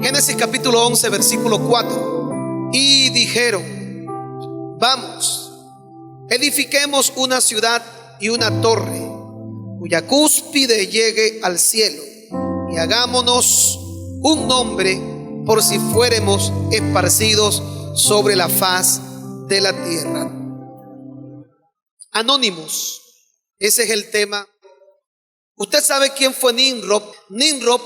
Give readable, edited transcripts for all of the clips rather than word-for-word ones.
Génesis capítulo 11, versículo 4. Y dijeron: vamos, edifiquemos una ciudad y una torre, cuya cúspide llegue al cielo, y hagámonos un nombre, por si fuéremos esparcidos sobre la faz de la tierra. Anónimos, ese es el tema. Usted sabe quién fue Nimrod. Nimrod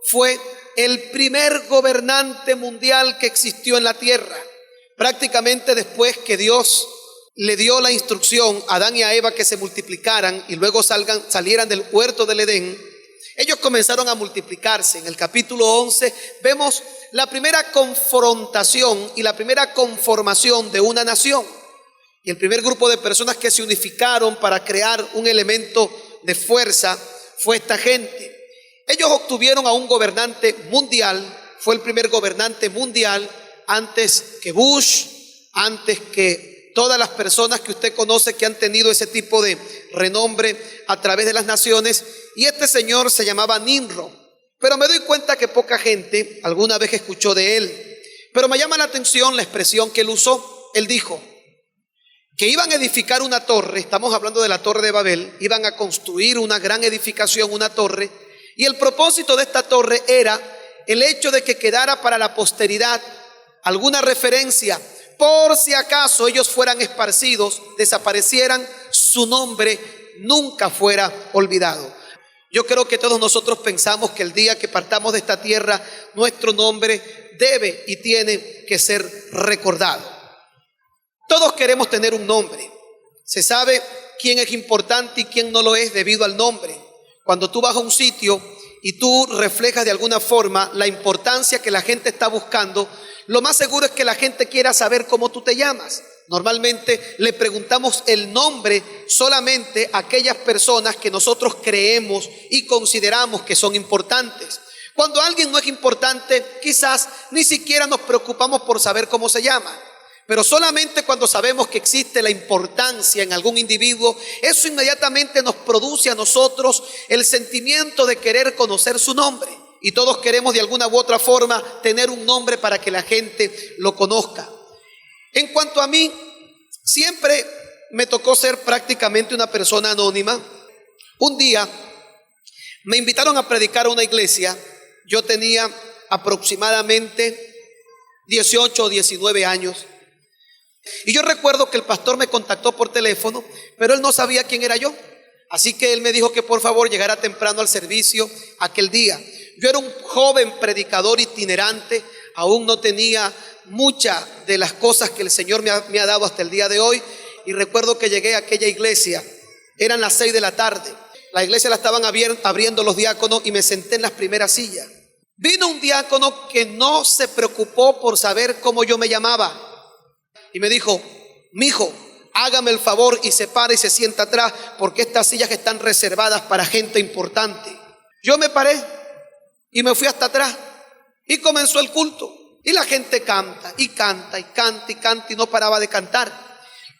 fue el primer gobernante mundial que existió en la tierra. Prácticamente después que Dios le dio la instrucción a Adán y a Eva que se multiplicaran y luego salieran del huerto del Edén, ellos comenzaron a multiplicarse. En el capítulo 11 vemos la primera confrontación y la primera conformación de una nación. Y el primer grupo de personas que se unificaron para crear un elemento de fuerza fue esta gente. Ellos obtuvieron a un gobernante mundial. Fue el primer gobernante mundial antes que Bush, antes que todas las personas que usted conoce que han tenido ese tipo de renombre a través de las naciones. Y este señor se llamaba Nimrod. Pero me doy cuenta que poca gente alguna vez escuchó de él. Pero me llama la atención la expresión que él usó. Él dijo que iban a edificar una torre. Estamos hablando de la Torre de Babel. Iban a construir una gran edificación, una torre. Y el propósito de esta torre era el hecho de que quedara para la posteridad alguna referencia, por si acaso ellos fueran esparcidos, desaparecieran, su nombre nunca fuera olvidado. Yo creo que todos nosotros pensamos que el día que partamos de esta tierra, nuestro nombre debe y tiene que ser recordado. Todos queremos tener un nombre. Se sabe quién es importante y quién no lo es debido al nombre. Cuando tú vas a un sitio y tú reflejas de alguna forma la importancia que la gente está buscando, lo más seguro es que la gente quiera saber cómo tú te llamas. Normalmente le preguntamos el nombre solamente a aquellas personas que nosotros creemos y consideramos que son importantes. Cuando alguien no es importante, quizás ni siquiera nos preocupamos por saber cómo se llama. Pero solamente cuando sabemos que existe la importancia en algún individuo, eso inmediatamente nos produce a nosotros el sentimiento de querer conocer su nombre. Y todos queremos de alguna u otra forma tener un nombre para que la gente lo conozca. En cuanto a mí, siempre me tocó ser prácticamente una persona anónima. Un día me invitaron a predicar a una iglesia. Yo tenía aproximadamente 18 o 19 años. Y yo recuerdo que el pastor me contactó por teléfono, pero él no sabía quién era yo. Así que él me dijo que por favor llegara temprano al servicio aquel día. Yo era un joven predicador itinerante, aún no tenía muchas de las cosas que el Señor me ha dado hasta el día de hoy. Y recuerdo que llegué a aquella iglesia, eran las 6 de la tarde. La iglesia la estaban abriendo los diáconos y me senté en las primeras sillas. Vino un diácono que no se preocupó por saber cómo yo me llamaba. Y me dijo: mijo, hágame el favor y se para y se sienta atrás, porque estas sillas están reservadas para gente importante. Yo me paré y me fui hasta atrás y comenzó el culto. Y la gente canta y canta y canta y canta y no paraba de cantar.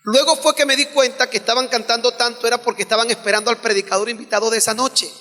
Luego fue que me di cuenta que estaban cantando tanto era porque estaban esperando al predicador invitado de esa noche.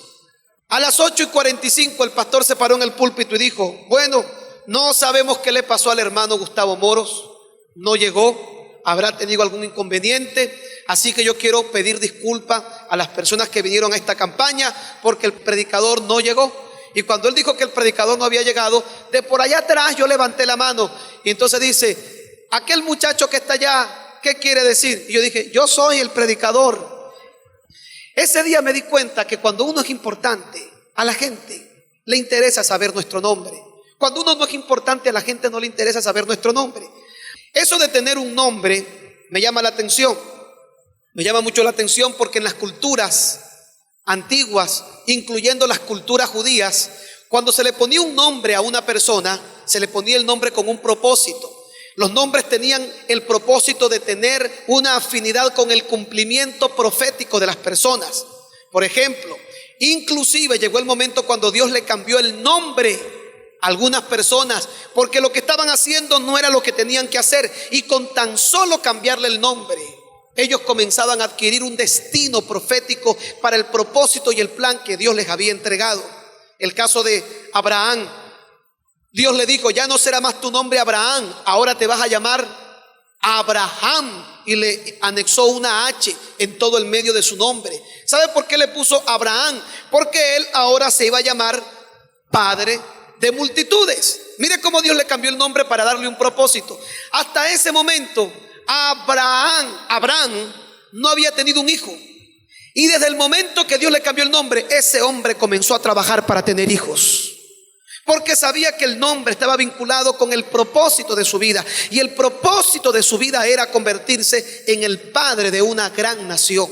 A las 8:45 el pastor se paró en el púlpito y dijo: bueno, no sabemos qué le pasó al hermano Gustavo Moros. No llegó, habrá tenido algún inconveniente, así que yo quiero pedir disculpas a las personas que vinieron a esta campaña porque el predicador no llegó. Y cuando él dijo que el predicador no había llegado, de por allá atrás yo levanté la mano y entonces dice: aquel muchacho que está allá, ¿qué quiere decir? Y yo dije: yo soy el predicador. Ese día me di cuenta que cuando uno es importante, a la gente le interesa saber nuestro nombre. Cuando uno no es importante, a la gente no le interesa saber nuestro nombre. Eso de tener un nombre me llama la atención. Me llama mucho la atención porque en las culturas antiguas, incluyendo las culturas judías, cuando se le ponía un nombre a una persona, se le ponía el nombre con un propósito. Los nombres tenían el propósito de tener una afinidad con el cumplimiento profético de las personas. Por ejemplo, inclusive llegó el momento cuando Dios le cambió el nombre algunas personas, porque lo que estaban haciendo no era lo que tenían que hacer, y con tan solo cambiarle el nombre, ellos comenzaban a adquirir un destino profético para el propósito y el plan que Dios les había entregado. El caso de Abraham. Dios le dijo, ya no será más tu nombre Abraham, ahora te vas a llamar Abraham, y le anexó una H en todo el medio de su nombre. ¿Sabe por qué le puso Abraham? Porque él ahora se iba a llamar Padre de multitudes. Mire cómo Dios le cambió el nombre para darle un propósito. Hasta ese momento Abraham no había tenido un hijo, y desde el momento que Dios le cambió el nombre, ese hombre comenzó a trabajar para tener hijos, porque sabía que el nombre estaba vinculado con el propósito de su vida, y el propósito de su vida era convertirse en el padre de una gran nación.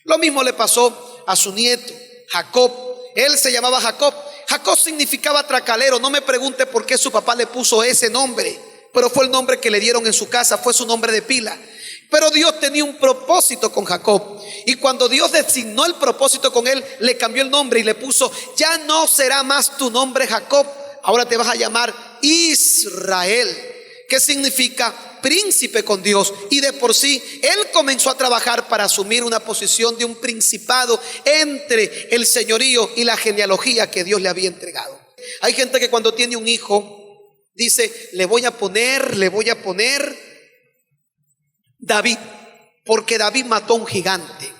Lo mismo le pasó a su nieto Jacob. Él se llamaba Jacob. Jacob significaba tracalero. No me pregunte por qué su papá le puso ese nombre, pero fue el nombre que le dieron en su casa, fue su nombre de pila. Pero Dios tenía un propósito con Jacob, y cuando Dios designó el propósito con él, le cambió el nombre y le puso, ya no será más tu nombre Jacob, ahora te vas a llamar Israel, que significa príncipe con Dios. Y de por sí él comenzó a trabajar para asumir una posición de un principado entre el señorío y la genealogía que Dios le había entregado. Hay gente que cuando tiene un hijo dice, le voy a poner David, porque David mató a un gigante.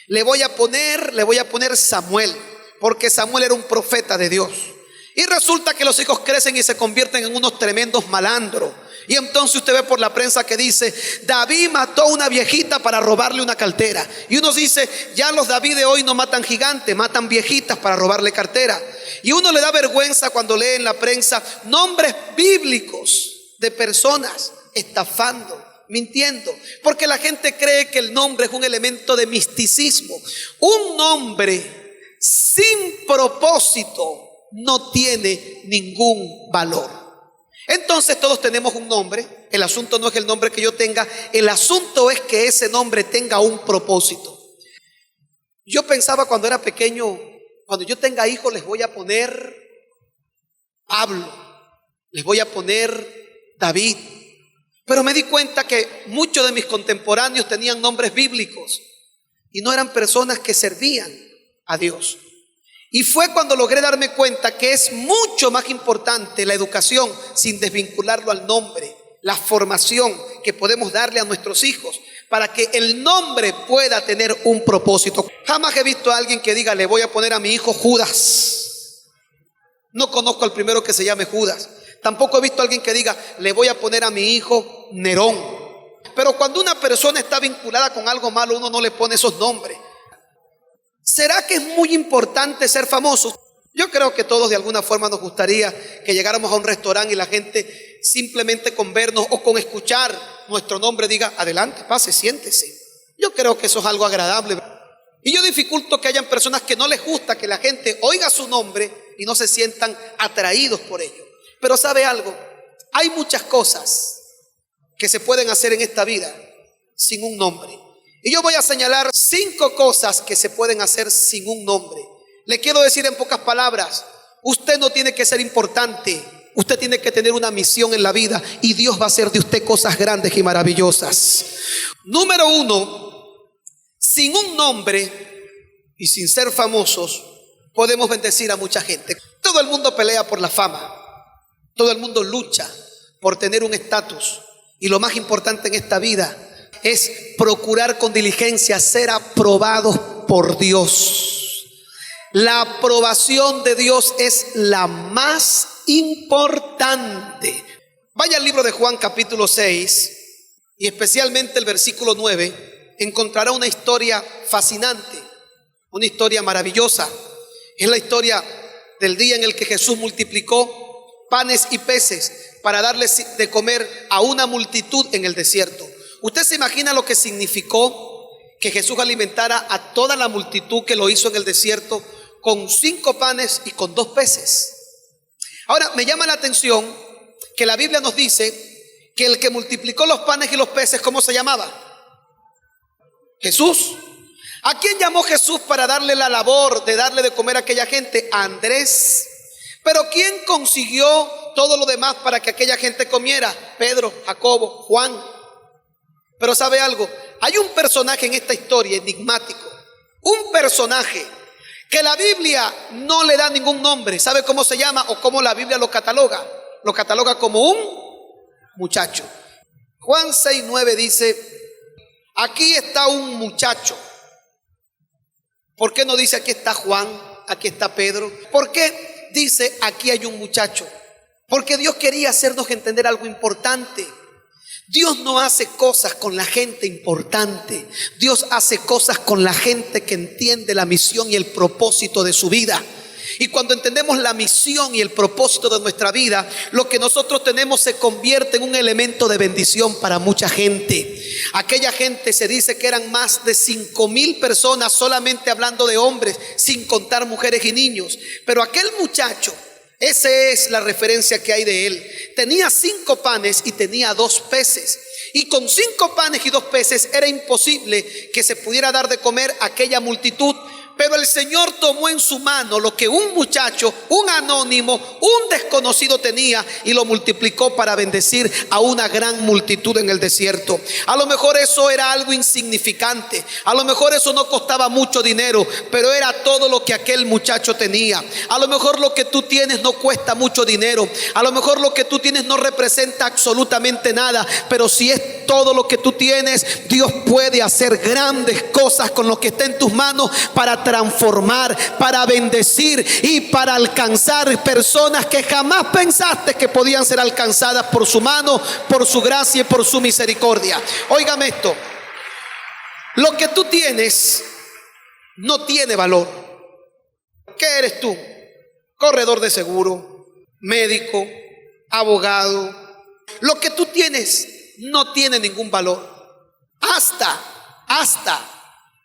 Le voy a poner Samuel, porque Samuel era un profeta de Dios. Y resulta que los hijos crecen y se convierten en unos tremendos malandros. Y entonces usted ve por la prensa que dice, David mató a una viejita para robarle una cartera. Y uno dice, ya los David de hoy no matan gigantes, matan viejitas para robarle cartera. Y uno le da vergüenza cuando lee en la prensa nombres bíblicos de personas estafando, mintiendo, porque la gente cree que el nombre es un elemento de misticismo. Un nombre sin propósito no tiene ningún valor. Entonces todos tenemos un nombre. El asunto no es el nombre que yo tenga, el asunto es que ese nombre tenga un propósito. Yo pensaba cuando era pequeño, cuando yo tenga hijos les voy a poner Pablo, les voy a poner David. Pero me di cuenta que muchos de mis contemporáneos tenían nombres bíblicos y no eran personas que servían a Dios. Y fue cuando logré darme cuenta que es mucho más importante la educación, sin desvincularlo al nombre, la formación que podemos darle a nuestros hijos para que el nombre pueda tener un propósito. Jamás he visto a alguien que diga, le voy a poner a mi hijo Judas. No conozco al primero que se llame Judas. Tampoco he visto a alguien que diga, le voy a poner a mi hijo Nerón. Pero cuando una persona está vinculada con algo malo, uno no le pone esos nombres. ¿Será que es muy importante ser famosos? Yo creo que todos de alguna forma nos gustaría que llegáramos a un restaurante y la gente simplemente con vernos o con escuchar nuestro nombre diga, adelante, pase, siéntese. Yo creo que eso es algo agradable. Y yo dificulto que hayan personas que no les gusta que la gente oiga su nombre y no se sientan atraídos por ello. Pero ¿sabe algo? Hay muchas cosas que se pueden hacer en esta vida sin un nombre. Y yo voy a señalar 5 cosas que se pueden hacer sin un nombre. Le quiero decir en pocas palabras, usted no tiene que ser importante, usted tiene que tener una misión en la vida y Dios va a hacer de usted cosas grandes y maravillosas. Número 1, sin un nombre y sin ser famosos, podemos bendecir a mucha gente. Todo el mundo pelea por la fama, todo el mundo lucha por tener un estatus, y lo más importante en esta vida es procurar con diligencia ser aprobados por Dios. La aprobación de Dios es la más importante. Vaya al libro de Juan capítulo 6 y especialmente el versículo 9. Encontrará una historia fascinante, una historia maravillosa. Es la historia del día en el que Jesús multiplicó panes y peces para darles de comer a una multitud en el desierto. ¿Usted se imagina lo que significó que Jesús alimentara a toda la multitud que lo hizo en el desierto con 5 panes y con 2 peces? Ahora, me llama la atención que la Biblia nos dice que el que multiplicó los panes y los peces, ¿cómo se llamaba? Jesús. ¿A quién llamó Jesús para darle la labor de darle de comer a aquella gente? A Andrés. Pero ¿quién consiguió todo lo demás para que aquella gente comiera? Pedro, Jacobo, Juan. Pero ¿sabe algo? Hay un personaje en esta historia enigmático, un personaje que la Biblia no le da ningún nombre. ¿Sabe cómo se llama o cómo la Biblia lo cataloga? Lo cataloga como un muchacho. Juan 6:9 dice: aquí está un muchacho. ¿Por qué no dice aquí está Juan, aquí está Pedro? ¿Por qué dice aquí hay un muchacho? Porque Dios quería hacernos entender algo importante. Dios no hace cosas con la gente importante. Dios hace cosas con la gente que entiende la misión y el propósito de su vida. Y cuando entendemos la misión y el propósito de nuestra vida, lo que nosotros tenemos se convierte en un elemento de bendición para mucha gente. Aquella gente, se dice que eran más de 5,000 personas, solamente hablando de hombres, sin contar mujeres y niños. Pero aquel muchacho, esa es la referencia que hay de él, tenía 5 panes y tenía 2 peces. Y con 5 panes y 2 peces era imposible que se pudiera dar de comer a aquella multitud. Pero el Señor tomó en su mano lo que un muchacho, un anónimo, un desconocido tenía y lo multiplicó para bendecir a una gran multitud en el desierto. A lo mejor eso era algo insignificante, a lo mejor eso no costaba mucho dinero, pero era todo lo que aquel muchacho tenía. A lo mejor lo que tú tienes no cuesta mucho dinero, a lo mejor lo que tú tienes no representa absolutamente nada, pero si es todo lo que tú tienes, Dios puede hacer grandes cosas con lo que está en tus manos para transformar, para bendecir y para alcanzar personas que jamás pensaste que podían ser alcanzadas por su mano, por su gracia y por su misericordia. Óigame esto: lo que tú tienes no tiene valor. ¿Qué eres tú? Corredor de seguro, médico, abogado. Lo que tú tienes no tiene ningún valor hasta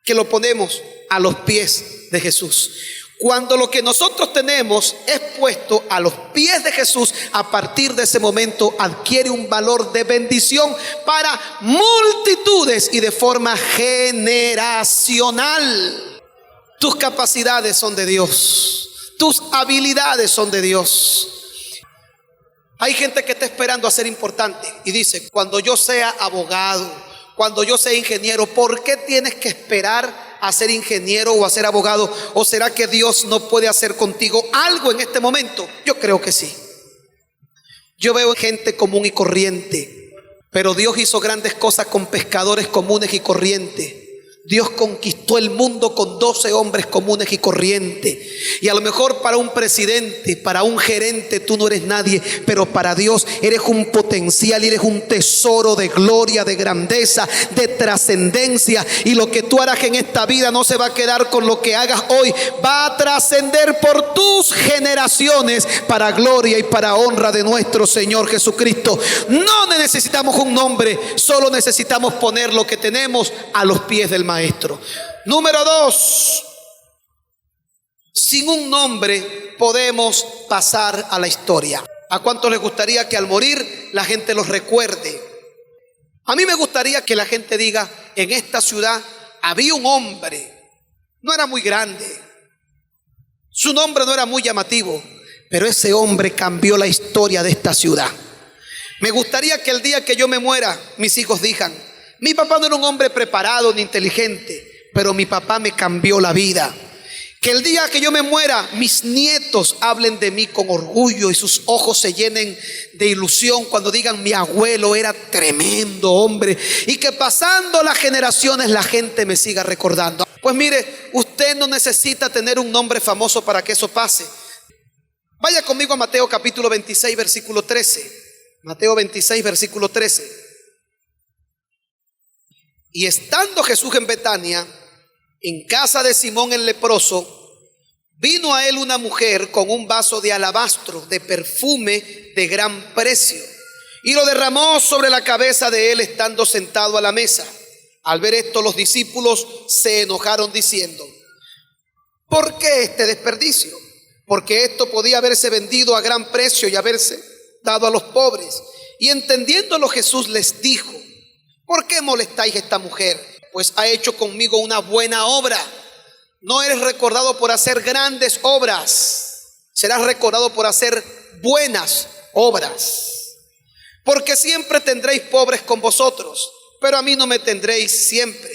que lo ponemos a los pies de Jesús. Cuando lo que nosotros tenemos es puesto a los pies de Jesús, a partir de ese momento adquiere un valor de bendición para multitudes y de forma generacional. Tus capacidades son de Dios, tus habilidades son de Dios. Hay gente que está esperando a ser importante y dice: cuando yo sea abogado, cuando yo sea ingeniero. ¿Por qué tienes que esperar a ser ingeniero o a ser abogado? ¿O será que Dios no puede hacer contigo algo en este momento? Yo creo que sí. Yo veo gente común y corriente, pero Dios hizo grandes cosas con pescadores comunes y corrientes. Dios conquistó el mundo con 12 hombres comunes y corrientes. Y a lo mejor para un presidente, para un gerente, tú no eres nadie, pero para Dios eres un potencial, eres un tesoro de gloria, de grandeza, de trascendencia. Y lo que tú harás en esta vida no se va a quedar con lo que hagas hoy, va a trascender por tus generaciones para gloria y para honra de nuestro Señor Jesucristo. No necesitamos un nombre, solo necesitamos poner lo que tenemos a los pies del Maestro. Número 2, sin un nombre podemos pasar a la historia. ¿A cuántos les gustaría que al morir la gente los recuerde? A mí me gustaría que la gente diga: en esta ciudad había un hombre, no era muy grande, su nombre no era muy llamativo, pero ese hombre cambió la historia de esta ciudad. Me gustaría que el día que yo me muera, mis hijos digan: mi papá no era un hombre preparado ni inteligente, pero mi papá me cambió la vida. Que el día que yo me muera, mis nietos hablen de mí con orgullo y sus ojos se llenen de ilusión cuando digan: mi abuelo era tremendo hombre. Y que pasando las generaciones la gente me siga recordando. Pues mire, usted no necesita tener un nombre famoso para que eso pase. Vaya conmigo a Mateo capítulo 26, versículo 13. Mateo 26, versículo 13. Y estando Jesús en Betania, en casa de Simón el leproso, vino a él una mujer con un vaso de alabastro de perfume de gran precio, y lo derramó sobre la cabeza de él estando sentado a la mesa. Al ver esto, los discípulos se enojaron diciendo: ¿por qué este desperdicio? Porque esto podía haberse vendido a gran precio y haberse dado a los pobres. Y entendiéndolo, Jesús les dijo: ¿por qué molestáis a esta mujer? Pues ha hecho conmigo una buena obra. No eres recordado por hacer grandes obras, serás recordado por hacer buenas obras. Porque siempre tendréis pobres con vosotros, pero a mí no me tendréis siempre.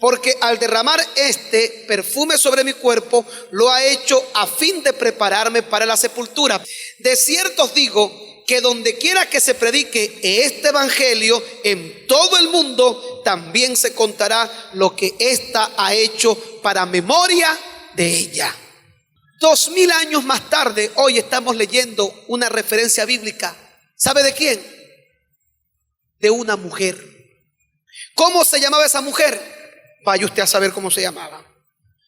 porque al derramar este perfume sobre mi cuerpo, lo ha hecho a fin de prepararme para la sepultura. De cierto os digo que donde quiera que se predique este evangelio en todo el mundo, también se contará lo que ésta ha hecho para memoria de ella. 2000 años más tarde, hoy estamos leyendo una referencia bíblica. ¿Sabe de quién? De una mujer. ¿Cómo se llamaba esa mujer? Vaya usted a saber cómo se llamaba.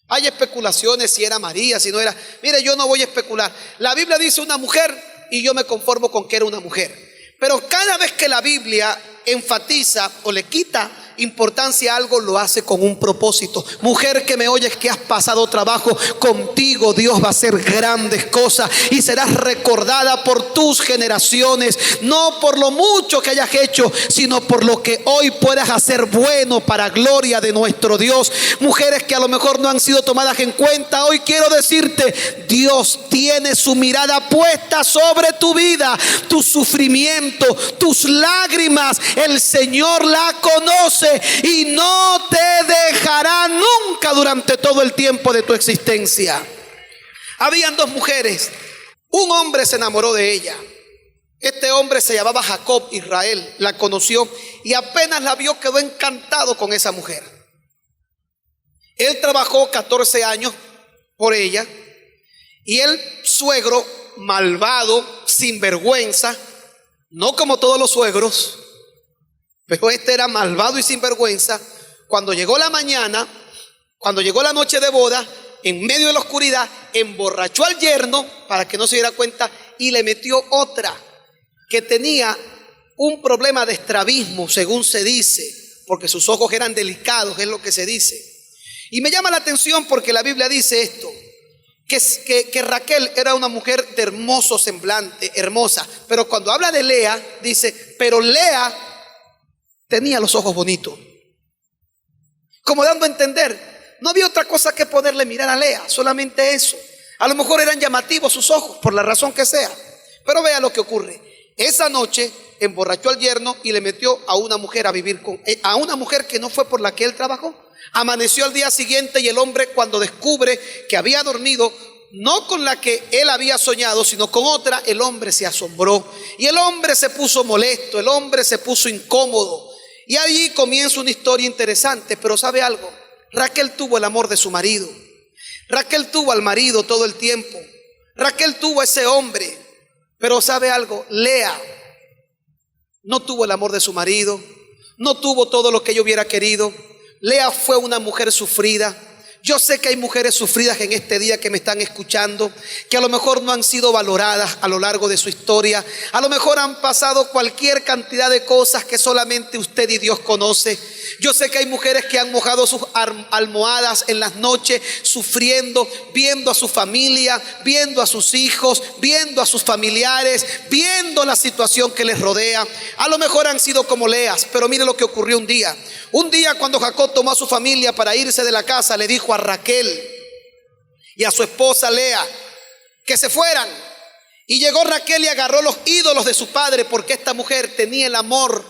Hay especulaciones si era María, si no era. Mire, yo no voy a especular. La Biblia dice una mujer y yo me conformo con que era una mujer. Pero cada vez que la Biblia enfatiza o le quita importancia a algo, lo hace con un propósito. Mujer que me oyes, que has pasado trabajo, contigo Dios va a hacer grandes cosas y serás recordada por tus generaciones, no por lo mucho que hayas hecho, sino por lo que hoy puedas hacer bueno para gloria de nuestro Dios. Mujeres que a lo mejor no han sido tomadas en cuenta, hoy quiero decirte, Dios tiene su mirada puesta sobre tu vida, tu sufrimiento, tus lágrimas. El Señor la conoce y no te dejará nunca durante todo el tiempo de tu existencia. Habían dos mujeres. Un hombre se enamoró de ella. Este hombre se llamaba Jacob. Israel la conoció y apenas la vio quedó encantado con esa mujer. Él trabajó 14 años por ella y el suegro, malvado, sinvergüenza, no como todos los suegros, pero este era malvado y sinvergüenza. Cuando llegó la mañana, cuando llegó la noche de boda, en medio de la oscuridad, emborrachó al yerno para que no se diera cuenta y le metió otra que tenía un problema de estrabismo, según se dice, porque sus ojos eran delicados, es lo que se dice. Y me llama la atención porque la Biblia dice esto, que Raquel era una mujer de hermoso semblante, hermosa, pero cuando habla de Lea, dice, pero Lea tenía los ojos bonitos, como dando a entender, no había otra cosa que poderle mirar a Lea, solamente eso. A lo mejor eran llamativos sus ojos, por la razón que sea. Pero vea lo que ocurre. Esa noche emborrachó al yerno y le metió a una mujer a vivir a una mujer que no fue por la que él trabajó. Amaneció al día siguiente y el hombre, cuando descubre que había dormido no con la que él había soñado, sino con otra, el hombre se asombró y el hombre se puso molesto, el hombre se puso incómodo. Y allí comienza una historia interesante. Pero ¿sabe algo? Raquel tuvo el amor de su marido. Raquel tuvo al marido todo el tiempo. Raquel tuvo a ese hombre. Pero ¿sabe algo? Lea no tuvo el amor de su marido, no tuvo todo lo que ella hubiera querido. Lea fue una mujer sufrida. Yo sé que hay mujeres sufridas en este día que me están escuchando, que a lo mejor no han sido valoradas a lo largo de su historia. A lo mejor han pasado cualquier cantidad de cosas que solamente usted y Dios conoce. Yo sé que hay mujeres que han mojado sus almohadas en las noches, sufriendo, viendo a su familia, viendo a sus hijos, viendo a sus familiares, viendo la situación que les rodea. A lo mejor han sido como Leas, pero mire lo que ocurrió un día. Un día, cuando Jacob tomó a su familia para irse de la casa, le dijo a Raquel y a su esposa Lea que se fueran. Y llegó Raquel y agarró los ídolos de su padre, porque esta mujer tenía el amor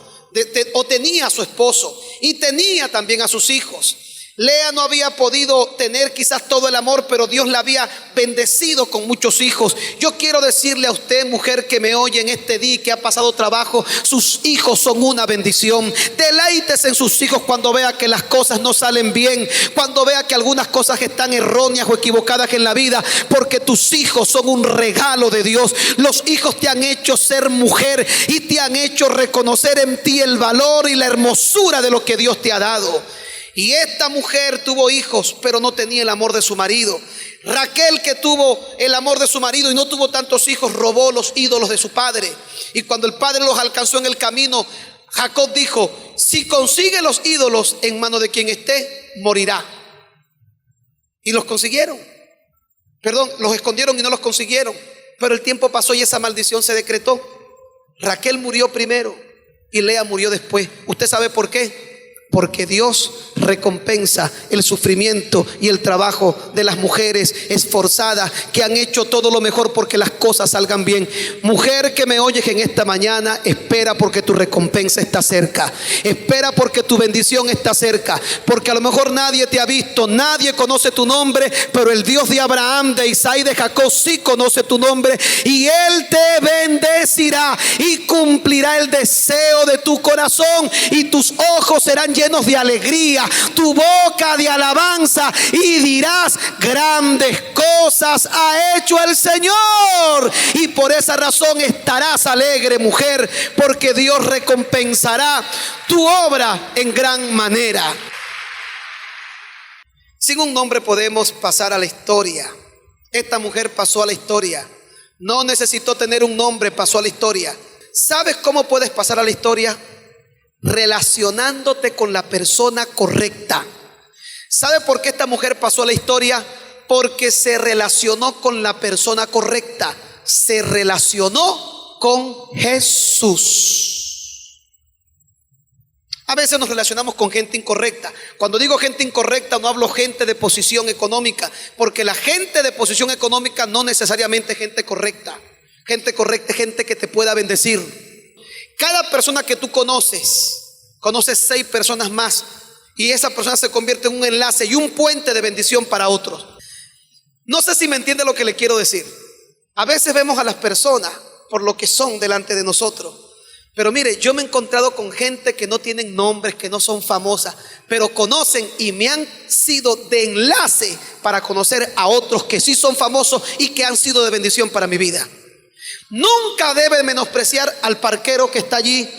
o tenía a su esposo y tenía también a sus hijos. Lea no había podido tener quizás todo el amor, pero Dios la había bendecido con muchos hijos. Yo quiero decirle a usted, mujer que me oye en este día, que ha pasado trabajo, sus hijos son una bendición. Deleites en sus hijos cuando vea que las cosas no salen bien, cuando vea que algunas cosas están erróneas o equivocadas en la vida, porque tus hijos son un regalo de Dios. Los hijos te han hecho ser mujer y te han hecho reconocer en ti el valor y la hermosura de lo que Dios te ha dado. Y esta mujer tuvo hijos, pero no tenía el amor de su marido. Raquel, que tuvo el amor de su marido y no tuvo tantos hijos, robó los ídolos de su padre. Y cuando el padre los alcanzó en el camino, Jacob dijo: si consigue los ídolos en manos de quien esté, morirá. Y los consiguieron. Los escondieron y no los consiguieron. Pero el tiempo pasó y esa maldición se decretó. Raquel murió primero y Lea murió después. ¿Usted sabe por qué? porque Dios recompensa el sufrimiento y el trabajo de las mujeres esforzadas que han hecho todo lo mejor porque las cosas salgan bien. Mujer que me oyes en esta mañana, espera porque tu recompensa está cerca. Espera porque tu bendición está cerca. Porque a lo mejor nadie te ha visto, nadie conoce tu nombre, pero el Dios de Abraham, de Isaac y de Jacob sí conoce tu nombre, y Él te bendecirá y cumplirá el deseo de tu corazón, y tus ojos serán llenos de alegría, tu boca de alabanza, y dirás: grandes cosas ha hecho el Señor. Y por esa razón estarás alegre, mujer, porque Dios recompensará tu obra en gran manera. Sin un nombre podemos pasar a la historia. Esta mujer pasó a la historia. No necesitó tener un nombre, pasó a la historia. ¿Sabes cómo puedes pasar a la historia? Relacionándote con la persona correcta. ¿Sabe por qué esta mujer pasó a la historia? Porque se relacionó con la persona correcta. Se relacionó con Jesús. A veces nos relacionamos con gente incorrecta. Cuando digo gente incorrecta, no hablo gente de posición económica, porque la gente de posición económica no necesariamente es gente correcta. Gente correcta es gente que te pueda bendecir. Cada persona que tú conoces 6 personas más, y esa persona se convierte en un enlace y un puente de bendición para otros. No sé si me entiende lo que le quiero decir. A veces vemos a las personas por lo que son delante de nosotros. Pero mire, yo me he encontrado con gente que no tienen nombres, que no son famosas, pero conocen y me han sido de enlace para conocer a otros que sí son famosos y que han sido de bendición para mi vida. Nunca debe menospreciar al parquero que está allí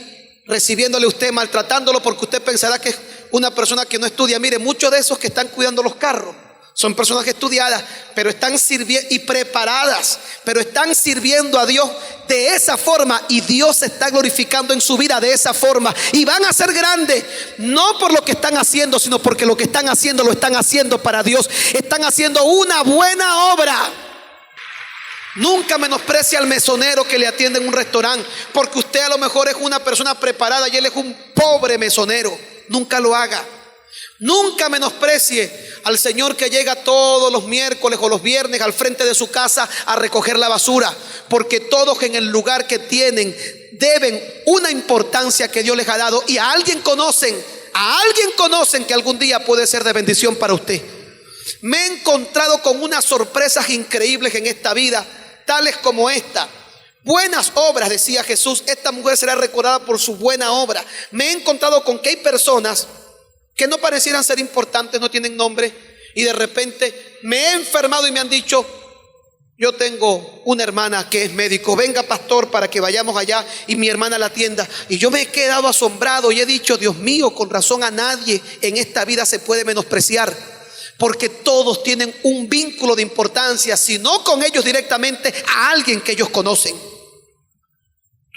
recibiéndole a usted, maltratándolo, porque usted pensará que es una persona que no estudia. Mire, muchos de esos que están cuidando los carros son personas estudiadas, pero están sirviendo y preparadas, pero están sirviendo a Dios de esa forma, y Dios se está glorificando en su vida de esa forma, y van a ser grandes, no por lo que están haciendo, sino porque lo que están haciendo lo están haciendo para Dios. Están haciendo una buena obra. Nunca menosprecie al mesonero que le atiende en un restaurante, porque usted a lo mejor es una persona preparada y él es un pobre mesonero. Nunca lo haga. Nunca menosprecie al señor que llega todos los miércoles o los viernes al frente de su casa a recoger la basura, porque todos en el lugar que tienen deben una importancia que Dios les ha dado, y a alguien conocen que algún día puede ser de bendición para usted. Me he encontrado con unas sorpresas increíbles en esta vida, tales como esta. Buenas obras, decía Jesús, esta mujer será recordada por su buena obra. Me he encontrado con que hay personas que no parecieran ser importantes, no tienen nombre, y de repente me he enfermado y me han dicho: yo tengo una hermana que es médico, venga pastor para que vayamos allá y mi hermana la atienda. Y yo me he quedado asombrado y he dicho: Dios mío, con razón a nadie en esta vida se puede menospreciar, porque todos tienen un vínculo de importancia, si no con ellos directamente, a alguien que ellos conocen.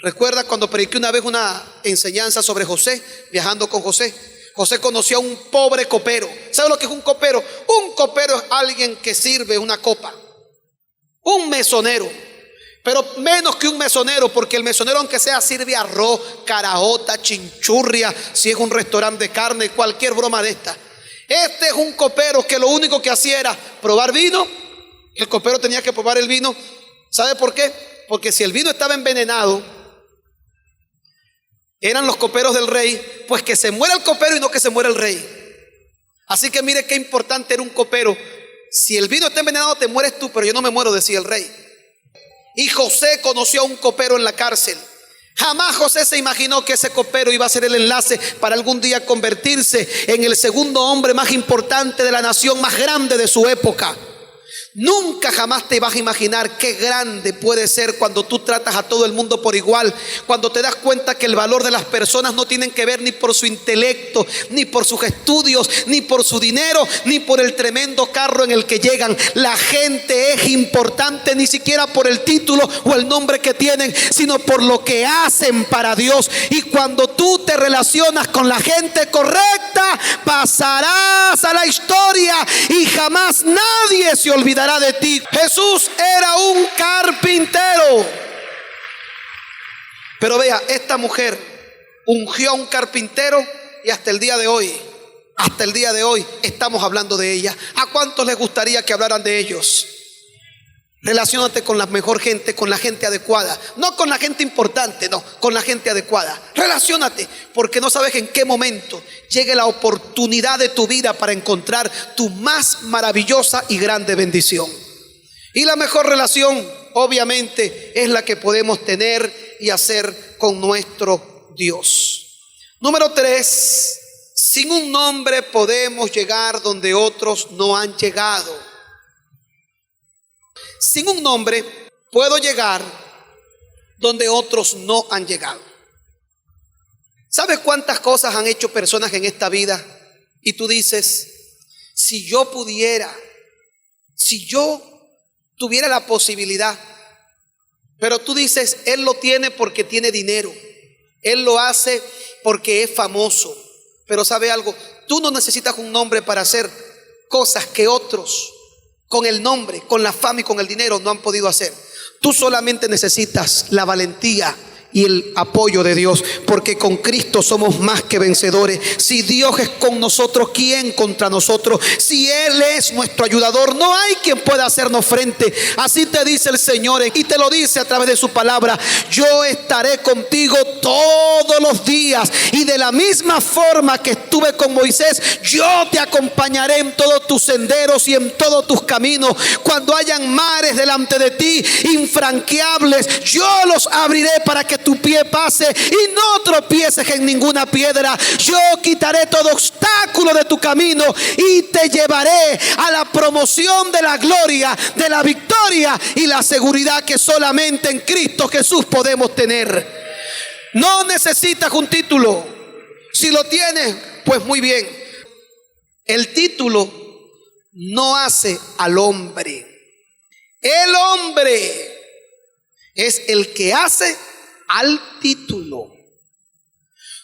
Recuerda cuando prediqué una vez una enseñanza sobre José, viajando con José. José conoció a un pobre copero. ¿Sabe lo que es un copero? Un copero es alguien que sirve una copa. Un mesonero. Pero menos que un mesonero, porque el mesonero, aunque sea, sirve arroz, caraota, chinchurria, si es un restaurante de carne, cualquier broma de esta. Este es un copero que lo único que hacía era probar vino. El copero tenía que probar el vino. ¿Sabe por qué? Porque si el vino estaba envenenado, eran los coperos del rey, pues que se muera el copero y no que se muera el rey. Así que mire qué importante era un copero. Si el vino está envenenado, te mueres tú, pero yo no me muero, decía el rey. Y José conoció a un copero en la cárcel. Jamás José se imaginó que ese copero iba a ser el enlace para algún día convertirse en el segundo hombre más importante de la nación, más grande de su época. Nunca jamás te vas a imaginar qué grande puede ser cuando tú tratas a todo el mundo por igual, cuando te das cuenta que el valor de las personas no tienen que ver ni por su intelecto, ni por sus estudios, ni por su dinero, ni por el tremendo carro en el que llegan. La gente es importante ni siquiera por el título o el nombre que tienen, sino por lo que hacen para Dios. Y cuando tú te relacionas con la gente correcta, pasarás a la historia y jamás nadie se olvidará de ti. Jesús era un carpintero. Pero vea, esta mujer ungió a un carpintero y hasta el día de hoy estamos hablando de ella. ¿A cuántos les gustaría que hablaran de ellos? Relaciónate con la mejor gente, con la gente adecuada. No con la gente importante, no, con la gente adecuada. Relaciónate, porque no sabes en qué momento llegue la oportunidad de tu vida para encontrar tu más maravillosa y grande bendición. Y la mejor relación, obviamente, es la que podemos tener y hacer con nuestro Dios. Número 3, sin un nombre podemos llegar donde otros no han llegado. Sin un nombre puedo llegar donde otros no han llegado. ¿Sabes cuántas cosas han hecho personas en esta vida? Y tú dices, si yo pudiera, si yo tuviera la posibilidad. Pero tú dices, él lo tiene porque tiene dinero, él lo hace porque es famoso. Pero ¿sabe algo? Tú no necesitas un nombre para hacer cosas que otros con el nombre, con la fama y con el dinero no han podido hacer. Tú solamente necesitas la valentía y el apoyo de Dios, porque con Cristo somos más que vencedores. Si Dios es con nosotros, ¿quién contra nosotros? Si Él es nuestro ayudador, no hay quien pueda hacernos frente. Así te dice el Señor, y te lo dice a través de su palabra: yo estaré contigo todos los días, y de la misma forma que estuve con Moisés, yo te acompañaré en todos tus senderos y en todos tus caminos. Cuando hayan mares delante de ti infranqueables, yo los abriré para que tu pie pase y no tropieces en ninguna piedra. Yo quitaré todo obstáculo de tu camino y te llevaré a la promoción de la gloria, de la victoria y la seguridad que solamente en Cristo Jesús podemos tener. No necesitas un título. Si lo tienes, pues muy bien. El título no hace al hombre. El hombre es el que hace al título.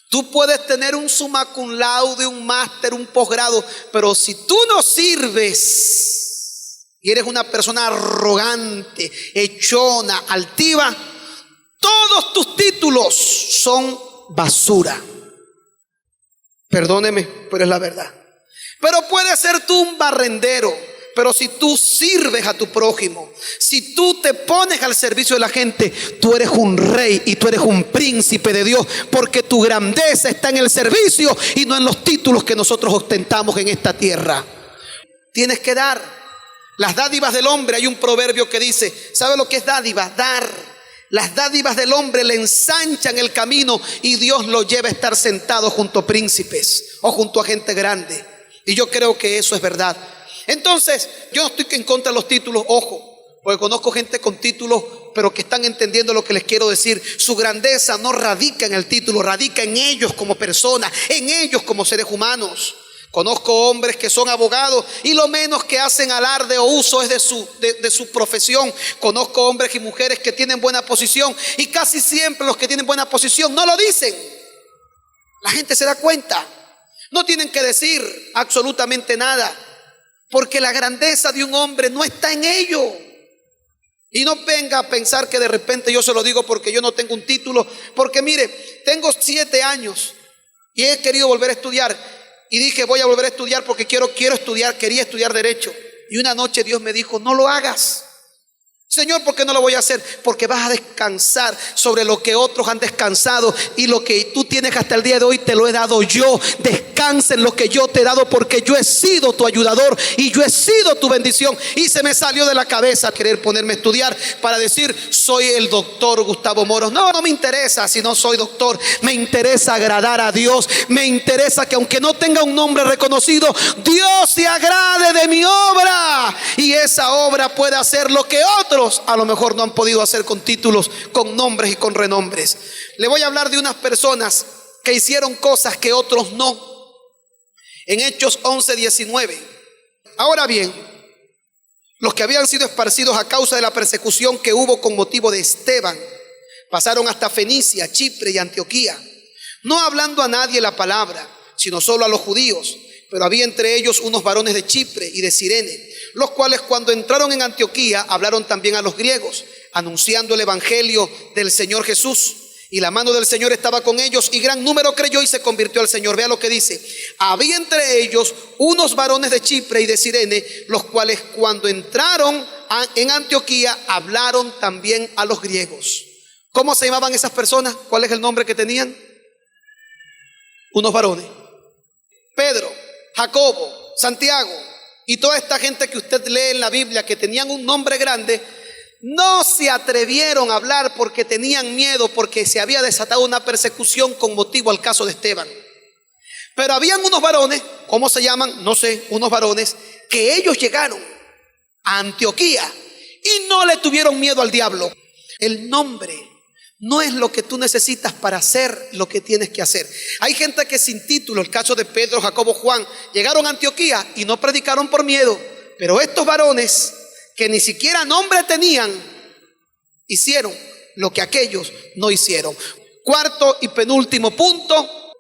Tú puedes tener un summa cum laude, un máster, un posgrado, pero si tú no sirves y eres una persona arrogante, echona, altiva, todos tus títulos son basura. Perdóneme, pero es la verdad. Pero puedes ser tú un barrendero, pero si tú sirves a tu prójimo, si tú te pones al servicio de la gente, tú eres un rey y tú eres un príncipe de Dios, porque tu grandeza está en el servicio y no en los títulos que nosotros ostentamos en esta tierra. Tienes que dar. Las dádivas del hombre, hay un proverbio que dice, ¿sabe lo que es dádiva? Dar. Las dádivas del hombre le ensanchan el camino y Dios lo lleva a estar sentado junto a príncipes o junto a gente grande. Y yo creo que eso es verdad. Entonces, yo no estoy en contra de los títulos, ojo, porque conozco gente con títulos, pero que están entendiendo lo que les quiero decir. Su grandeza no radica en el título, radica en ellos como personas, en ellos como seres humanos. Conozco hombres que son abogados y lo menos que hacen alarde o uso es de su profesión. Conozco hombres y mujeres que tienen buena posición y casi siempre los que tienen buena posición no lo dicen. La gente se da cuenta. No tienen que decir absolutamente nada, porque la grandeza de un hombre no está en ello. Y no venga a pensar que de repente yo se lo digo porque yo no tengo un título. Porque mire, tengo 7 años y he querido volver a estudiar. Y dije, voy a volver a estudiar porque quiero estudiar, quería estudiar Derecho. Y una noche Dios me dijo, no lo hagas. Señor, ¿por qué no lo voy a hacer? Porque vas a descansar sobre lo que otros han descansado, y lo que tú tienes hasta el día de hoy te lo he dado yo. Descansa en lo que yo te he dado, porque yo he sido tu ayudador y yo he sido tu bendición. Y se me salió de la cabeza querer ponerme a estudiar para decir, soy el doctor Gustavo Moros. No me interesa si no soy doctor. Me interesa agradar a Dios. Me interesa que aunque no tenga un nombre reconocido, Dios se agrade de mi obra, y esa obra pueda hacer lo que otros a lo mejor no han podido hacer con títulos, con nombres y con renombres. Le voy a hablar de unas personas que hicieron cosas que otros no. En Hechos 11:19. Ahora bien, los que habían sido esparcidos a causa de la persecución que hubo con motivo de Esteban pasaron hasta Fenicia, Chipre y Antioquía, no hablando a nadie la palabra, sino solo a los judíos. Pero había entre ellos unos varones de Chipre y de Cirene, los cuales cuando entraron en Antioquía hablaron también a los griegos, anunciando el evangelio del Señor Jesús. Y la mano del Señor estaba con ellos, y gran número creyó y se convirtió al Señor. Vea lo que dice: había entre ellos unos varones de Chipre y de Cirene, los cuales cuando entraron en Antioquía hablaron también a los griegos. ¿Cómo se llamaban esas personas? ¿Cuál es el nombre que tenían? Unos varones: Pedro, Jacobo, Santiago y toda esta gente que usted lee en la Biblia, que tenían un nombre grande. No se atrevieron a hablar porque tenían miedo, porque se había desatado una persecución con motivo al caso de Esteban. Pero habían unos varones, ¿cómo se llaman? No sé, unos varones que ellos llegaron a Antioquía y no le tuvieron miedo al diablo. El nombre no es lo que tú necesitas para hacer lo que tienes que hacer. Hay gente que sin título, el caso de Pedro, Jacobo, Juan, llegaron a Antioquía y no predicaron por miedo. Pero estos varones, que ni siquiera nombre tenían, hicieron lo que aquellos no hicieron. Cuarto y penúltimo punto: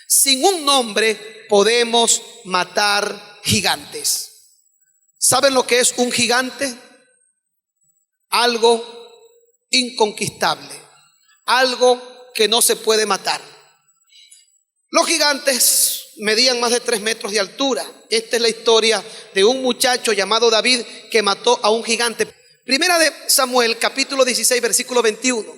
sin un nombre podemos matar gigantes. ¿Saben lo que es un gigante? Algo inconquistable, algo que no se puede matar. Los gigantes medían más de 3 metros de altura. Esta es la historia de un muchacho llamado David que mató a un gigante. Primera de Samuel, capítulo 16, versículo 21.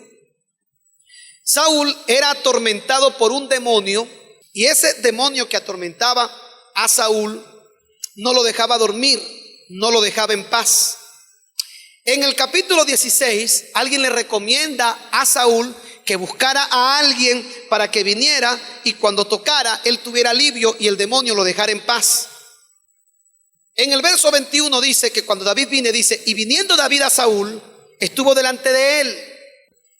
Saúl era atormentado por un demonio, y ese demonio que atormentaba a Saúl no lo dejaba dormir, no lo dejaba en paz. En el capítulo 16, alguien le recomienda a Saúl que buscara a alguien para que viniera, y cuando tocara él tuviera alivio y el demonio lo dejara en paz. En el verso 21 dice que cuando David vine, dice: y viniendo David a Saúl, estuvo delante de él,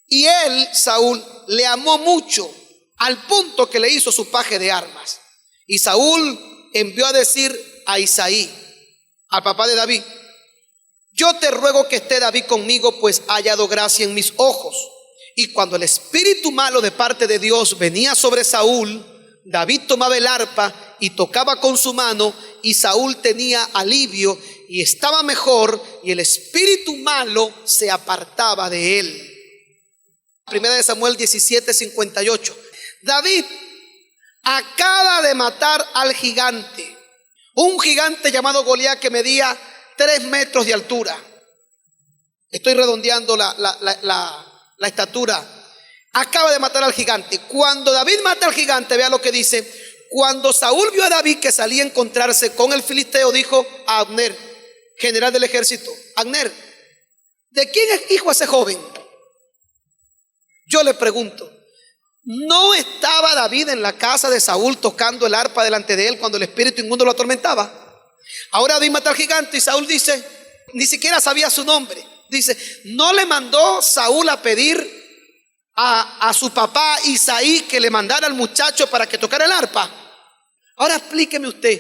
y él, Saúl, le amó mucho, al punto que le hizo su paje de armas. Y Saúl envió a decir a Isaí, al papá de David: yo te ruego que esté David conmigo, pues ha hallado gracia en mis ojos. Y cuando el espíritu malo de parte de Dios venía sobre Saúl, David tomaba el arpa y tocaba con su mano, y Saúl tenía alivio y estaba mejor, y el espíritu malo se apartaba de él. Primera de Samuel 17:58. David acaba de matar al gigante, un gigante llamado Goliat que medía 3 metros de altura. Estoy redondeando la estatura. Acaba de matar al gigante. Cuando David mata al gigante, vea lo que dice: cuando Saúl vio a David que salía a encontrarse con el filisteo, dijo a Abner, general del ejército: Abner, ¿de quién es hijo ese joven? Yo le pregunto, ¿no estaba David en la casa de Saúl tocando el arpa delante de él cuando el espíritu inmundo lo atormentaba? Ahora David mata al gigante y Saúl dice, ni siquiera sabía su nombre. Dice, ¿no le mandó Saúl a pedir a su papá Isaí que le mandara al muchacho para que tocara el arpa? Ahora explíqueme usted.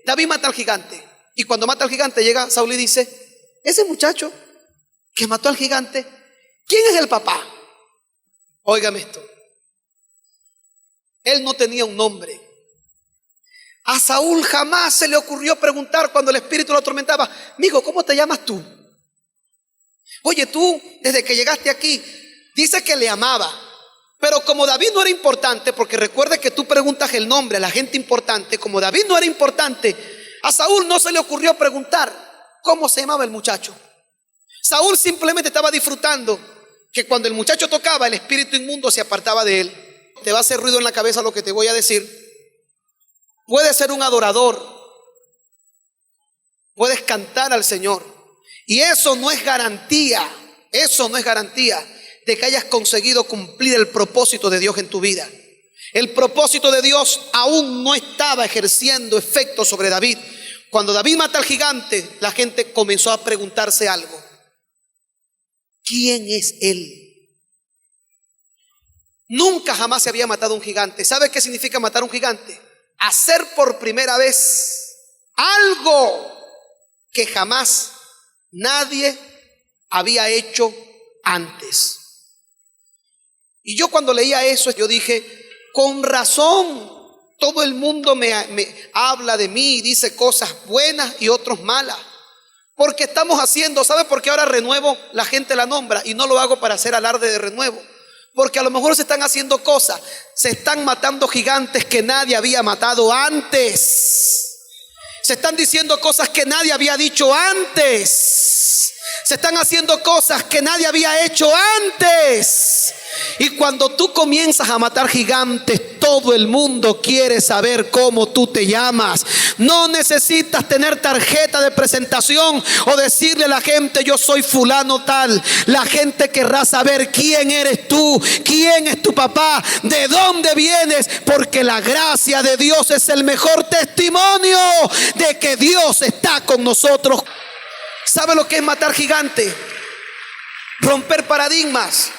David mata al gigante, y cuando mata al gigante llega Saúl y dice: ese muchacho que mató al gigante, ¿quién es el papá? Óigame esto. Él no tenía un nombre. A Saúl jamás se le ocurrió preguntar cuando el espíritu lo atormentaba: mijo, ¿cómo te llamas tú? Oye, tú desde que llegaste aquí, dice que le amaba, pero como David no era importante, porque recuerde que tú preguntas el nombre a la gente importante, como David no era importante, a Saúl no se le ocurrió preguntar cómo se llamaba el muchacho. Saúl simplemente estaba disfrutando que cuando el muchacho tocaba, el espíritu inmundo se apartaba de él. Te va a hacer ruido en la cabeza lo que te voy a decir. Puedes ser un adorador, puedes cantar al Señor, y eso no es garantía de que hayas conseguido cumplir el propósito de Dios en tu vida. El propósito de Dios aún no estaba ejerciendo efecto sobre David. Cuando David mata al gigante, la gente comenzó a preguntarse algo: ¿quién es él? Nunca jamás se había matado un gigante. ¿Sabe qué significa matar un gigante? Hacer por primera vez algo que jamás nadie había hecho antes. Y yo cuando leía eso, yo dije, con razón, todo el mundo me habla de mí y dice cosas buenas y otras malas. Porque estamos haciendo, ¿sabe por qué ahora Renuevo la gente la nombra? Y no lo hago para hacer alarde de Renuevo. Porque a lo mejor se están haciendo cosas, se están matando gigantes que nadie había matado antes. Se están diciendo cosas que nadie había dicho antes. Se están haciendo cosas que nadie había hecho antes. Y cuando tú comienzas a matar gigantes, todo el mundo quiere saber cómo tú te llamas. No necesitas tener tarjeta de presentación o decirle a la gente: yo soy fulano tal. La gente querrá saber quién eres tú, quién es tu papá, de dónde vienes, porque la gracia de Dios es el mejor testimonio de que Dios está con nosotros. ¿Sabe lo que es matar gigantes? Romper paradigmas.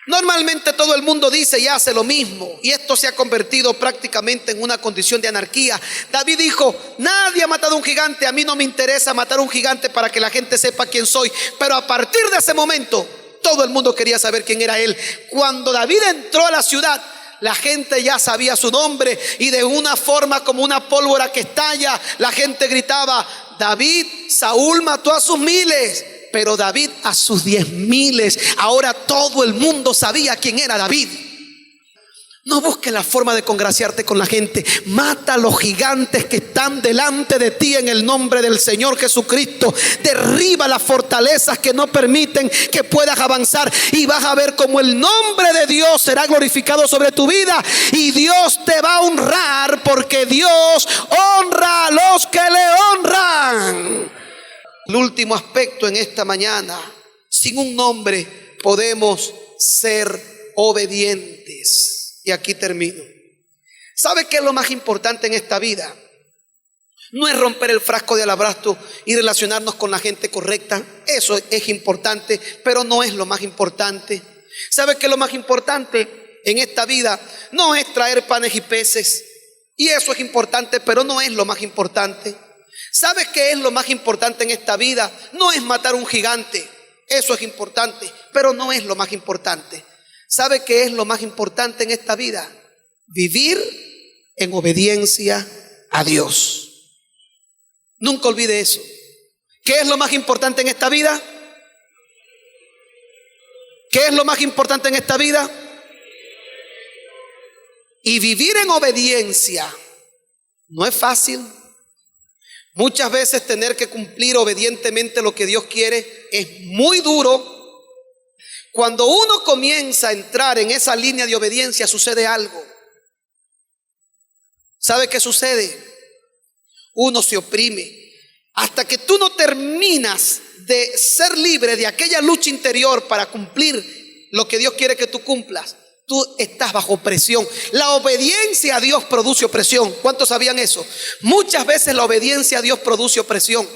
Normalmente todo el mundo dice y hace lo mismo, y esto se ha convertido prácticamente en una condición de anarquía. David dijo: nadie ha matado un gigante, a mí no me interesa matar un gigante para que la gente sepa quién soy. Pero a partir de ese momento todo el mundo quería saber quién era él. Cuando David entró a la ciudad, la gente ya sabía su nombre, y de una forma como una pólvora que estalla, la gente gritaba: David, Saúl mató a sus miles, pero David a sus 10,000. Ahora todo el mundo sabía quién era David. No busques la forma de congraciarte con la gente. Mata a los gigantes que están delante de ti en el nombre del Señor Jesucristo. Derriba las fortalezas que no permiten que puedas avanzar, y vas a ver cómo el nombre de Dios será glorificado sobre tu vida, y Dios te va a honrar, porque Dios honra a los que le honran. El último aspecto en esta mañana: sin un nombre podemos ser obedientes. Y aquí termino. ¿Sabe qué es lo más importante en esta vida? No es romper el frasco de alabastro y relacionarnos con la gente correcta. Eso es importante, pero no es lo más importante. ¿Sabe qué es lo más importante en esta vida? No es traer panes y peces. Y eso es importante, pero no es lo más importante. ¿Sabe qué es lo más importante en esta vida? No es matar un gigante. Eso es importante, pero no es lo más importante. ¿Sabe qué es lo más importante en esta vida? Vivir en obediencia a Dios. Nunca olvide eso. ¿Qué es lo más importante en esta vida? ¿Qué es lo más importante en esta vida? Y vivir en obediencia no es fácil. Muchas veces tener que cumplir obedientemente lo que Dios quiere es muy duro. Cuando uno comienza a entrar en esa línea de obediencia, sucede algo. ¿Sabe qué sucede? Uno se oprime. Hasta que tú no terminas de ser libre de aquella lucha interior para cumplir lo que Dios quiere que tú cumplas, tú estás bajo presión. La obediencia a Dios produce opresión. ¿Cuántos sabían eso? Muchas veces la obediencia a Dios produce opresión.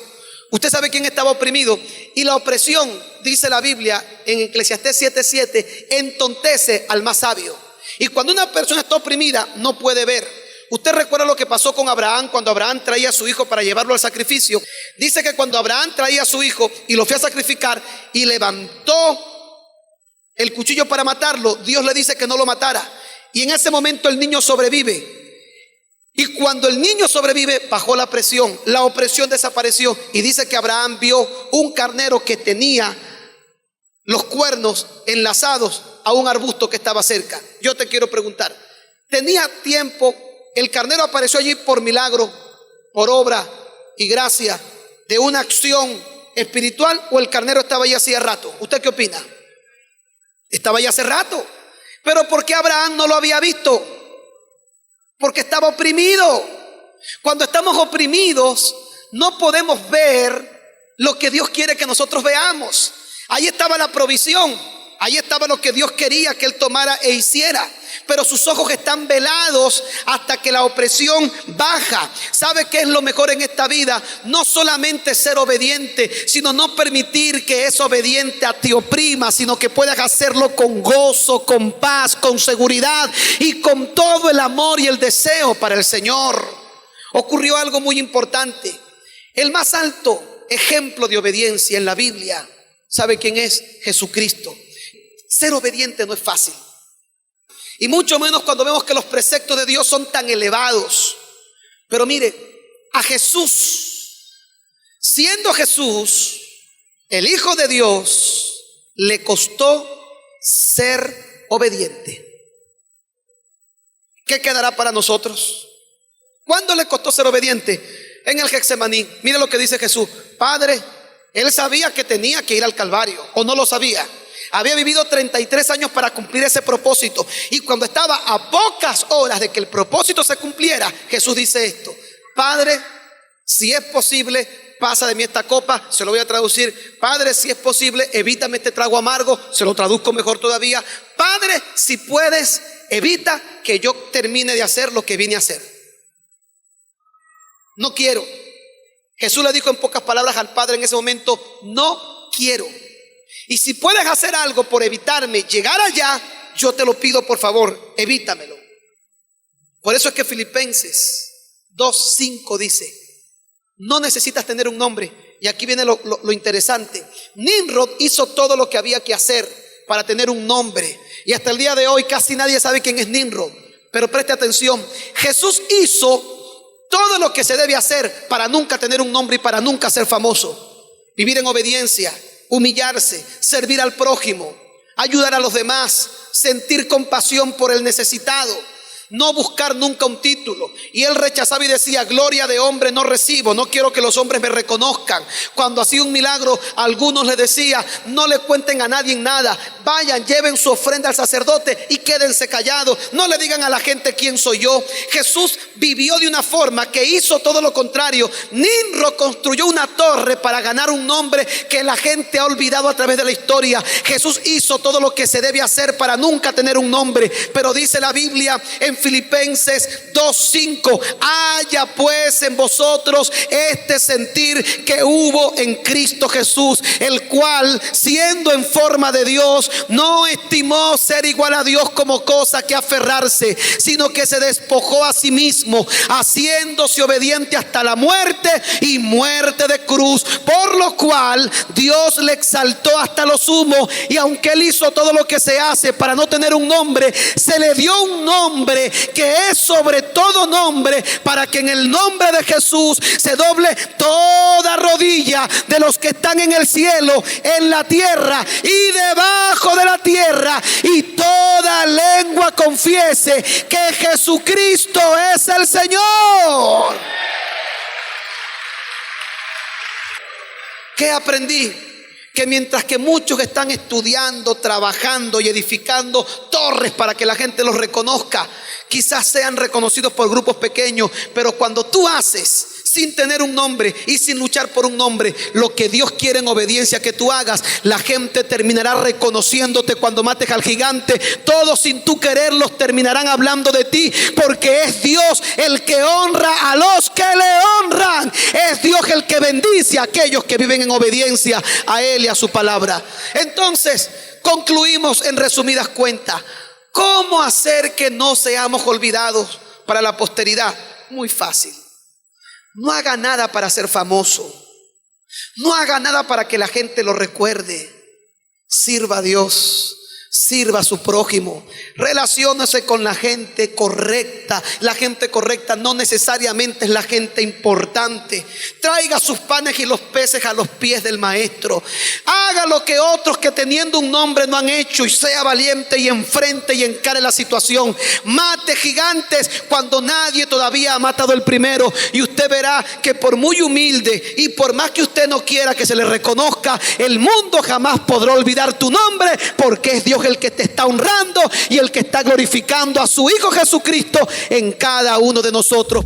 Usted sabe quién estaba oprimido, y la opresión, dice la Biblia en Eclesiastés 7:7, entontece al más sabio. Y cuando una persona está oprimida, no puede ver. Usted recuerda lo que pasó con Abraham cuando Abraham traía a su hijo para llevarlo al sacrificio. Dice que cuando Abraham traía a su hijo y lo fue a sacrificar y levantó el cuchillo para matarlo, Dios le dice que no lo matara. Y en ese momento el niño sobrevive. Y cuando el niño sobrevive, bajó la presión, la opresión desapareció. Y dice que Abraham vio un carnero que tenía los cuernos enlazados a un arbusto que estaba cerca. Yo te quiero preguntar, ¿tenía tiempo? ¿El carnero apareció allí por milagro, por obra y gracia de una acción espiritual, o el carnero estaba allí hacía rato? ¿Usted qué opina? Estaba allí hace rato. ¿Pero por qué Abraham no lo había visto? Porque estaba oprimido. Cuando estamos oprimidos, no podemos ver lo que Dios quiere que nosotros veamos. Ahí estaba la provisión, ahí estaba lo que Dios quería que él tomara e hiciera. Pero sus ojos están velados hasta que la opresión baja. ¿Sabe qué es lo mejor en esta vida? No solamente ser obediente, sino no permitir que ese obediente te oprima, sino que puedas hacerlo con gozo, con paz, con seguridad y con todo el amor y el deseo para el Señor. Ocurrió algo muy importante. El más alto ejemplo de obediencia en la Biblia, ¿sabe quién es? Jesucristo. Ser obediente no es fácil. Y mucho menos cuando vemos que los preceptos de Dios son tan elevados. Pero mire, a Jesús, siendo Jesús el Hijo de Dios, le costó ser obediente. ¿Qué quedará para nosotros? ¿Cuándo le costó ser obediente? En el Getsemaní. Mire lo que dice Jesús. Padre, él sabía que tenía que ir al Calvario, o no lo sabía. Había vivido 33 años para cumplir ese propósito. Y cuando estaba a pocas horas de que el propósito se cumpliera, Jesús dice esto: Padre, si es posible, pasa de mí esta copa. Se lo voy a traducir: Padre, si es posible, evítame este trago amargo. Se lo traduzco mejor todavía: Padre, si puedes, evita que yo termine de hacer lo que vine a hacer. No quiero. Jesús le dijo en pocas palabras al Padre en ese momento: no quiero. Y si puedes hacer algo por evitarme llegar allá, yo te lo pido, por favor, evítamelo. Por eso es que Filipenses 2:5 dice: no necesitas tener un nombre. Y aquí viene lo interesante. Nimrod hizo todo lo que había que hacer para tener un nombre. Y hasta el día de hoy casi nadie sabe quién es Nimrod. Pero preste atención, Jesús hizo todo lo que se debe hacer para nunca tener un nombre y para nunca ser famoso. Vivir en obediencia, humillarse, servir al prójimo, ayudar a los demás, sentir compasión por el necesitado, no buscar nunca un título. Y él rechazaba y decía: gloria de hombre no recibo, no quiero que los hombres me reconozcan. Cuando hacía un milagro, a algunos les decía: no le cuenten a nadie nada, vayan, lleven su ofrenda al sacerdote y quédense callados, no le digan a la gente quién soy yo. Jesús vivió de una forma que hizo todo lo contrario. Nimrod construyó una torre para ganar un nombre que la gente ha olvidado a través de la historia. Jesús hizo todo lo que se debe hacer para nunca tener un nombre. Pero dice la Biblia en Filipenses 2:5: haya pues en vosotros este sentir que hubo en Cristo Jesús, el cual, siendo en forma de Dios, no estimó ser igual a Dios como cosa que aferrarse, sino que se despojó a sí mismo, haciéndose obediente hasta la muerte y muerte de cruz, por lo cual Dios le exaltó hasta lo sumo. Y aunque él hizo todo lo que se hace para no tener un nombre, se le dio un nombre que es sobre todo nombre, para que en el nombre de Jesús se doble toda rodilla de los que están en el cielo, en la tierra y debajo de la tierra, y toda lengua confiese que Jesucristo es el Señor. ¿Qué aprendí? Que mientras que muchos están estudiando, trabajando y edificando torres para que la gente los reconozca, quizás sean reconocidos por grupos pequeños, pero cuando tú haces sin tener un nombre y sin luchar por un nombre lo que Dios quiere en obediencia que tú hagas, la gente terminará reconociéndote cuando mates al gigante. Todos sin tú quererlos terminarán hablando de ti, porque es Dios el que honra a los que le honran. Es Dios el que bendice a aquellos que viven en obediencia a Él y a su palabra. Entonces concluimos en resumidas cuentas: ¿cómo hacer que no seamos olvidados para la posteridad? Muy fácil. No haga nada para ser famoso. No haga nada para que la gente lo recuerde. Sirva a Dios, sirva a su prójimo, relaciónese con la gente correcta. La gente correcta no necesariamente es la gente importante. Traiga sus panes y los peces a los pies del maestro. Haga lo que otros que teniendo un nombre no han hecho, y sea valiente y enfrente y encare la situación. Mate gigantes cuando nadie todavía ha matado el primero, y usted verá que por muy humilde y por más que usted no quiera que se le reconozca, el mundo jamás podrá olvidar tu nombre, porque es Dios el que te está honrando y el que está glorificando a su Hijo Jesucristo en cada uno de nosotros.